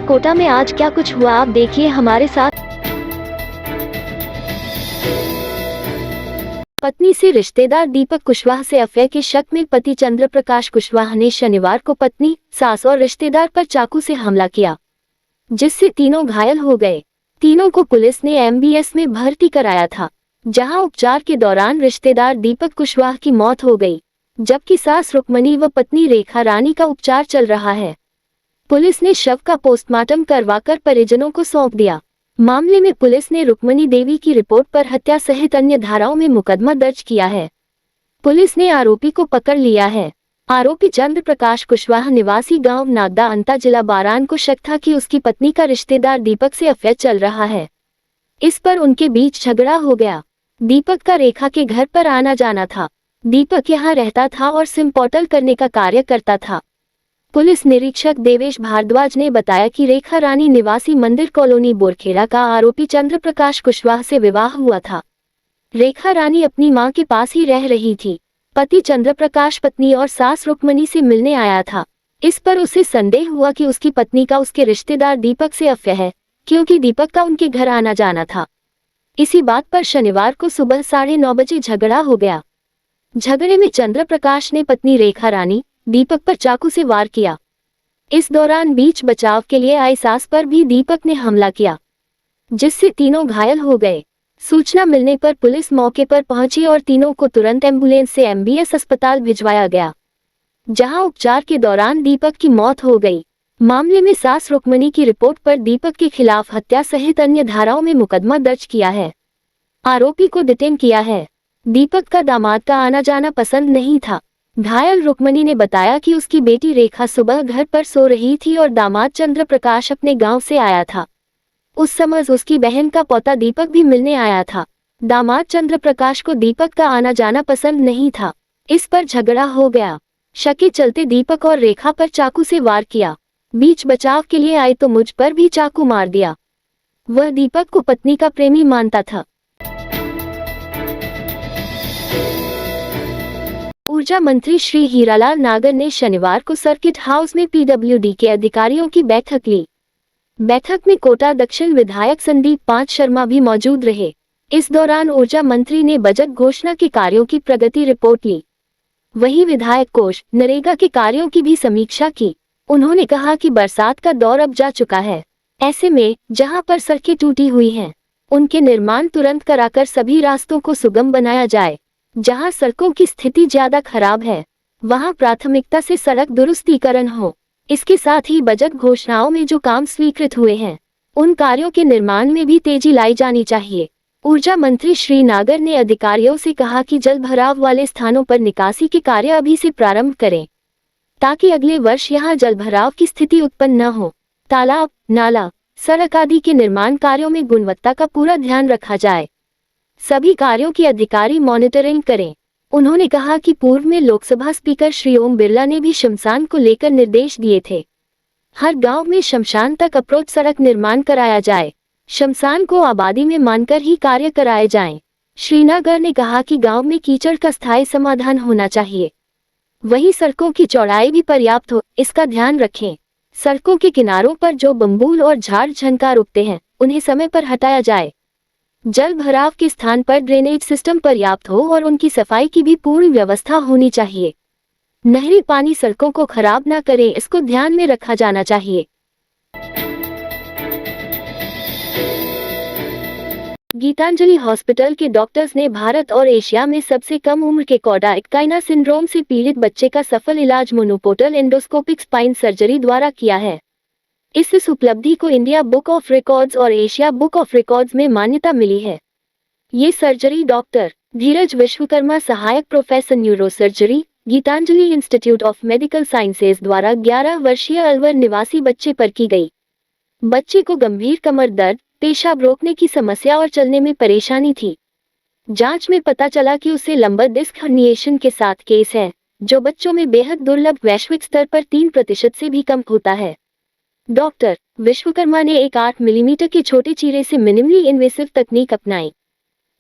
कोटा में आज क्या कुछ हुआ आप देखिए हमारे साथ। पत्नी से रिश्तेदार दीपक कुशवाहा से अफेयर के शक में पति चंद्र प्रकाश कुशवाहा ने शनिवार को पत्नी, सास और रिश्तेदार पर चाकू से हमला किया, जिससे तीनों घायल हो गए। तीनों को पुलिस ने एमबीएस में भर्ती कराया था, जहां उपचार के दौरान रिश्तेदार दीपक कुशवाहा की मौत हो गई, जबकि सास रुक्मणी व पत्नी रेखा रानी का उपचार चल रहा है। पुलिस ने शव का पोस्टमार्टम करवाकर परिजनों को सौंप दिया। मामले में पुलिस ने रुक्मणी देवी की रिपोर्ट पर हत्या सहित अन्य धाराओं में मुकदमा दर्ज किया है। पुलिस ने आरोपी को पकड़ लिया है। आरोपी चंद्र प्रकाश कुशवाहा निवासी गांव नागदा अंता जिला बारान को शक था कि उसकी पत्नी का रिश्तेदार दीपक से अफेयर चल रहा है। इस पर उनके बीच झगड़ा हो गया। दीपक का रेखा के घर पर आना जाना था। दीपक यहां रहता था और सिम पोर्टल करने का कार्य करता था। पुलिस निरीक्षक देवेश भारद्वाज ने बताया कि रेखा रानी निवासी मंदिर कॉलोनी बोरखेड़ा का आरोपी चंद्र प्रकाश कुशवाहा से विवाह हुआ था। रेखा रानी अपनी मां के पास ही रह रही थी। पति चंद्र प्रकाश पत्नी और सास रुक्मणी से मिलने आया था। इस पर उसे संदेह हुआ कि उसकी पत्नी का उसके रिश्तेदार दीपक से अफेयर है, क्योंकि दीपक का उनके घर आना जाना था। इसी बात पर शनिवार को सुबह 9:30 बजे झगड़ा हो गया। झगड़े में चंद्र प्रकाश ने पत्नी रेखा रानी, दीपक पर चाकू से वार किया। इस दौरान बीच बचाव के लिए आई सास पर भी दीपक ने हमला किया, जिससे तीनों घायल हो गए। सूचना मिलने पर पुलिस मौके पर पहुंची और तीनों को तुरंत एम्बुलेंस से एमबीएस अस्पताल भिजवाया गया, जहां उपचार के दौरान दीपक की मौत हो गई। मामले में सास रुक्मणी की रिपोर्ट पर दीपक के खिलाफ हत्या सहित अन्य धाराओं में मुकदमा दर्ज किया है। आरोपी को डिटेन किया है। दीपक का दामाद का आना जाना पसंद नहीं था। घायल रुक्मणी ने बताया कि उसकी बेटी रेखा सुबह घर पर सो रही थी और दामाद चंद्र प्रकाश अपने गांव से आया था। उस समय उसकी बहन का पोता दीपक भी मिलने आया था। दामाद चंद्र प्रकाश को दीपक का आना जाना पसंद नहीं था। इस पर झगड़ा हो गया। शक के चलते दीपक और रेखा पर चाकू से वार किया। बीच बचाव के लिए आए तो मुझ पर भी चाकू मार दिया। वह दीपक को पत्नी का प्रेमी मानता था। ऊर्जा मंत्री श्री हीरालाल नागर ने शनिवार को सर्किट हाउस में पीडब्ल्यूडी के अधिकारियों की बैठक ली। बैठक में कोटा दक्षिण विधायक संदीप पांच शर्मा भी मौजूद रहे। इस दौरान ऊर्जा मंत्री ने बजट घोषणा के कार्यों की प्रगति रिपोर्ट ली। वहीं विधायक कोष, नरेगा के कार्यों की भी समीक्षा की। उन्होंने कहा कि बरसात का दौर अब जा चुका है। ऐसे में जहां पर सड़कें टूटी हुई हैं, उनके निर्माण तुरंत कराकर सभी रास्तों को सुगम बनाया जाए। जहां सड़कों की स्थिति ज्यादा खराब है, वहां प्राथमिकता से सड़क दुरुस्तीकरण हो। इसके साथ ही बजट घोषणाओं में जो काम स्वीकृत हुए हैं, उन कार्यों के निर्माण में भी तेजी लाई जानी चाहिए। ऊर्जा मंत्री श्री नागर ने अधिकारियों से कहा कि जल भराव वाले स्थानों पर निकासी के कार्य अभी से प्रारंभ करें, ताकि अगले वर्ष यहां जल भराव की स्थिति उत्पन्न न हो। तालाब, नाला, सड़क आदि के निर्माण कार्यों में गुणवत्ता का पूरा ध्यान रखा जाए। सभी कार्यों की अधिकारी मॉनिटरिंग करें। उन्होंने कहा कि पूर्व में लोकसभा स्पीकर श्री ओम बिरला ने भी शमशान को लेकर निर्देश दिए थे। हर गांव में शमशान तक अप्रोच सड़क निर्माण कराया जाए। शमशान को आबादी में मानकर ही कार्य कराए जाएं। श्रीनगर ने कहा कि गांव में कीचड़ का स्थायी समाधान होना चाहिए। वहीं सड़कों की चौड़ाई भी पर्याप्त हो, इसका ध्यान रखें। सड़कों के किनारों पर जो बम्बूल और झाड़ झंकार उगते हैं, उन्हें समय पर हटाया जाए। जल भराव के स्थान पर ड्रेनेज सिस्टम पर्याप्त हो और उनकी सफाई की भी पूर्ण व्यवस्था होनी चाहिए। नहरी पानी सड़कों को खराब न करे, इसको ध्यान में रखा जाना चाहिए। गीतांजलि हॉस्पिटल के डॉक्टर्स ने भारत और एशिया में सबसे कम उम्र के कॉडा इक्टाइना सिंड्रोम से पीड़ित बच्चे का सफल इलाज मोनोपोर्टल एंडोस्कोपिक स्पाइन सर्जरी द्वारा किया है। इस उपलब्धि को इंडिया बुक ऑफ रिकॉर्ड्स और एशिया बुक ऑफ रिकॉर्ड्स में मान्यता मिली है। ये सर्जरी डॉक्टर धीरज विश्वकर्मा, सहायक professor neuro surgery, Gitanjali institute of medical sciences द्वारा 11 वर्षीय अलवर निवासी बच्चे पर की गई। बच्चे को गंभीर कमर दर्द, पेशाब रोकने की समस्या और चलने में परेशानी थी। जांच में पता चला कि उसे लंबर डिस्क हर्निएशन के साथ केस है, जो बच्चों में बेहद दुर्लभ, वैश्विक स्तर पर 3% से भी कम होता है। डॉक्टर विश्वकर्मा ने एक 8 मिलीमीटर के छोटे चीरे से मिनिमली इन्वेसिव तकनीक अपनाई।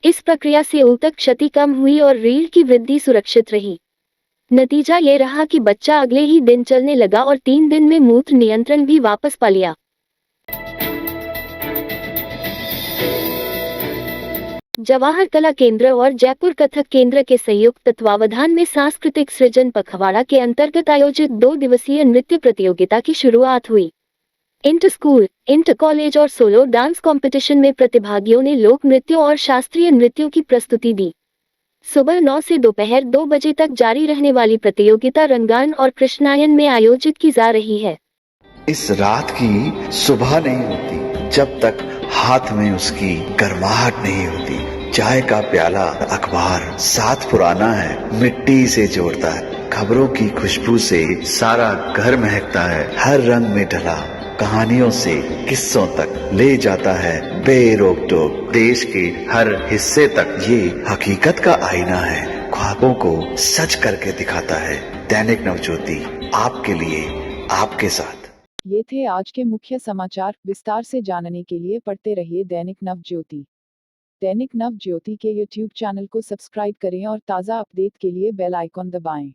इस प्रक्रिया से ऊतक क्षति कम हुई और रीढ़ की वृद्धि सुरक्षित रही। नतीजा ये रहा कि बच्चा अगले ही दिन चलने लगा और 3 दिन में मूत्र नियंत्रण भी वापस पा लिया। जवाहर कला केंद्र और जयपुर कथक केंद्र के संयुक्त तत्वावधान में सांस्कृतिक सृजन पखवाड़ा के अंतर्गत आयोजित 2 दिवसीय नृत्य प्रतियोगिता की शुरुआत हुई। इंटर स्कूल, इंटर कॉलेज और सोलो डांस कंपटीशन में प्रतिभागियों ने लोक नृत्यों और शास्त्रीय नृत्यों की प्रस्तुति दी। सुबह 9 से दोपहर 2 बजे तक जारी रहने वाली प्रतियोगिता रंगायन और कृष्णायन में आयोजित की जा रही है। इस रात की सुबह नहीं होती जब तक हाथ में उसकी गर्माहट नहीं होती। चाय का प्याला, अखबार साथ पुराना है, मिट्टी से जोड़ता है। खबरों की खुशबू से सारा घर महकता है। हर रंग में ढला कहानियों से किस्सों तक ले जाता है बेरोक टोक। देश के हर हिस्से तक ये हकीकत का आईना है। ख्वाबों को सच करके दिखाता है। दैनिक नवज्योति, आपके लिए, आपके साथ। ये थे आज के मुख्य समाचार। विस्तार से जानने के लिए पढ़ते रहिए दैनिक नवज्योति। दैनिक नवज्योति के YouTube चैनल को सब्सक्राइब करें और ताज़ा अपडेट के लिए बेल आइकॉन दबाएं।